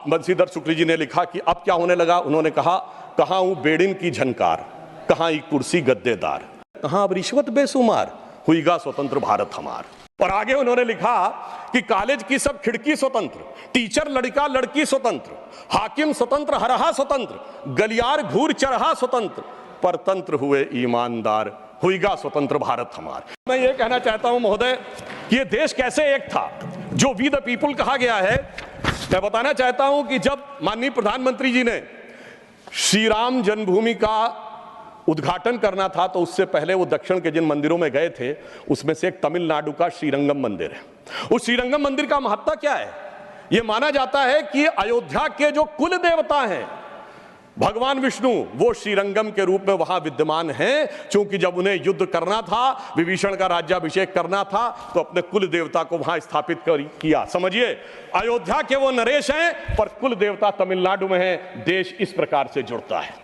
अब बंशीधर शुक्ल जी ने लिखा कि अब क्या होने लगा। उन्होंने कहा, कहाँ हूं बेड़िन की झनकार, कहाँ एक कुर्सी गद्देदार, कहाँ अब रिश्वत बेशुमार, हुईगा स्वतंत्र भारत हमार। और आगे उन्होंने लिखा कि कॉलेज की सब खिड़की स्वतंत्र, टीचर लड़का लड़की स्वतंत्र, हाकिम स्वतंत्र हरहा स्वतंत्र, गलियार घूर चरहा स्वतंत्र, परतंत्र हुए ईमानदार, हुईगा स्वतंत्र भारत हमार। मैं ये कहना चाहता हूं महोदय कि ये देश कैसे एक था जो वी द पीपुल कहा गया है। मैं बताना चाहता हूं कि जब माननीय प्रधानमंत्री जी ने श्री राम जन्मभूमि का उद्घाटन करना था तो उससे पहले वो दक्षिण के जिन मंदिरों में गए थे उसमें से एक तमिलनाडु का श्रीरंगम मंदिर है। उस श्रीरंगम मंदिर का महत्ता क्या है? यह माना जाता है कि अयोध्या के जो कुल देवता हैं भगवान विष्णु, वो श्रीरंगम के रूप में वहां विद्यमान हैं, क्योंकि जब उन्हें युद्ध करना था, विभीषण का राज्याभिषेक करना था, तो अपने कुल देवता को वहां स्थापित किया। समझिए, अयोध्या के वो नरेश हैं पर कुल देवता तमिलनाडु में है। देश इस प्रकार से जुड़ता है।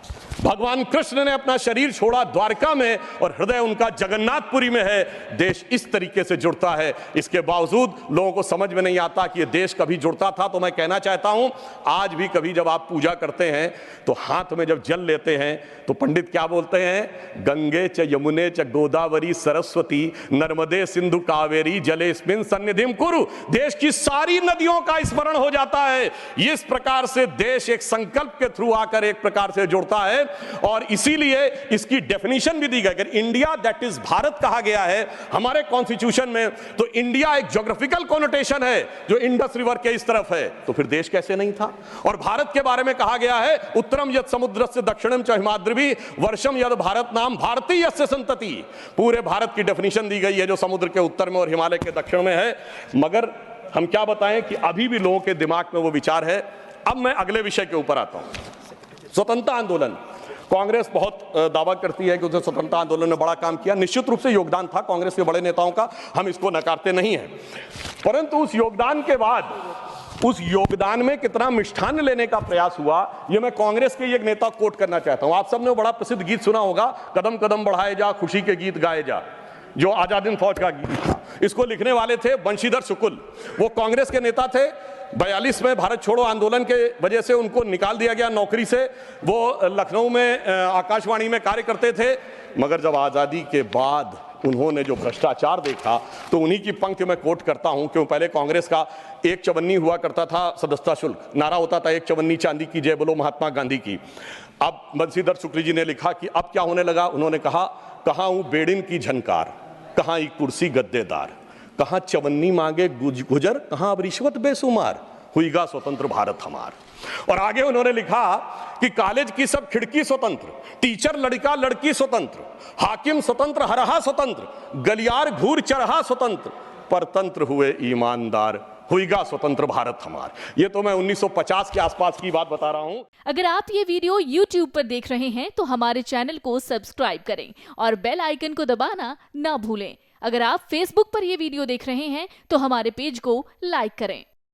भगवान कृष्ण ने अपना शरीर छोड़ा द्वारका में और हृदय उनका जगन्नाथपुरी में है। देश इस तरीके से जुड़ता है। इसके बावजूद लोगों को समझ में नहीं आता कि ये देश कभी जुड़ता था। तो मैं कहना चाहता हूं, आज भी कभी जब आप पूजा करते हैं तो हाथ में जब जल लेते हैं तो पंडित क्या बोलते हैं? गंगे च यमुने च गोदावरी सरस्वती नर्मदे सिंधु कावेरी जलेस्मिन सन्निधिम कुरु। देश की सारी नदियों का स्मरण हो जाता है। इस प्रकार से देश एक संकल्प के थ्रू आकर एक प्रकार से जुड़ता है और इसीलिए इसकी डेफिनेशन भी दी गई। अगर इंडिया दैट इज भारत कहा गया है हमारे कॉन्स्टिट्यूशन में, तो इंडिया एक ज्योग्राफिकल कोनोटेशन है जो इंडस रिवर के इस तरफ है, तो फिर देश कैसे नहीं था? और भारत के बारे में कहा गया है, उत्तरम यद समुद्रस्य दक्षिणम च हिमाद्रिभि वर्षम यद भारत नाम भारतीय यस्य संतति। पूरे भारत की डेफिनेशन दी गई है जो समुद्र के उत्तर में और हिमालय के दक्षिण में है। मगर हम क्या बताएं कि अभी भी लोगों के दिमाग में वो विचार है। अब मैं अगले विषय के ऊपर आता हूं। स्वतंत्रता आंदोलन। कांग्रेस बहुत दावा करती है कि उसने स्वतंत्रता आंदोलन में बड़ा काम किया। निश्चित रूप से योगदान था कांग्रेस के बड़े नेताओं का, हम इसको नकारते नहीं हैं। परंतु उस योगदान के बाद उस योगदान में कितना मिष्ठान लेने का प्रयास हुआ, यह मैं कांग्रेस के एक नेता कोट करना चाहता हूं। आप सबने बड़ा प्रसिद्ध गीत सुना होगा, कदम कदम बढ़ाए जा खुशी के गीत गाए जा, जो आजाद हिंद फौज का गीत था। इसको लिखने वाले थे बंशीधर शुक्ल। वो कांग्रेस के नेता थे। 42 में भारत छोड़ो आंदोलन के वजह से उनको निकाल दिया गया नौकरी से। वो लखनऊ में आकाशवाणी में कार्य करते थे। मगर जब आज़ादी के बाद उन्होंने जो भ्रष्टाचार देखा तो उन्हीं की पंक्ति में कोट करता हूं। क्यों? पहले कांग्रेस का एक चवन्नी हुआ करता था सदस्यता शुल्क, नारा होता था एक चवन्नी चांदी की जय बोलो महात्मा गांधी की। अब बंशीधर शुक्ल जी ने लिखा कि अब क्या होने लगा। उन्होंने कहा, कहाँ हूं बेड़िन की झनकार, कहाँ एक कुर्सी गद्देदार, कहाँ चवन्नी मांगे गुजर, कहाँ अब रिश्वत बेशुमार, हुईगा स्वतंत्र भारत हमार। और आगे उन्होंने लिखा कि कॉलेज की सब खिड़की स्वतंत्र, टीचर लड़का लड़की स्वतंत्र, हाकिम स्वतंत्र हरहा स्वतंत्र, गलियार घूर चरहा स्वतंत्र, परतंत्र हुए ईमानदार, हुईगा स्वतंत्र भारत हमार। ये तो मैं 1950 के आसपास की बात बता रहा हूं। अगर आप ये वीडियो YouTube पर देख रहे हैं तो हमारे चैनल को सब्सक्राइब करें और बेल आइकन को दबाना ना भूलें। अगर आप Facebook पर ये वीडियो देख रहे हैं तो हमारे पेज को लाइक करें।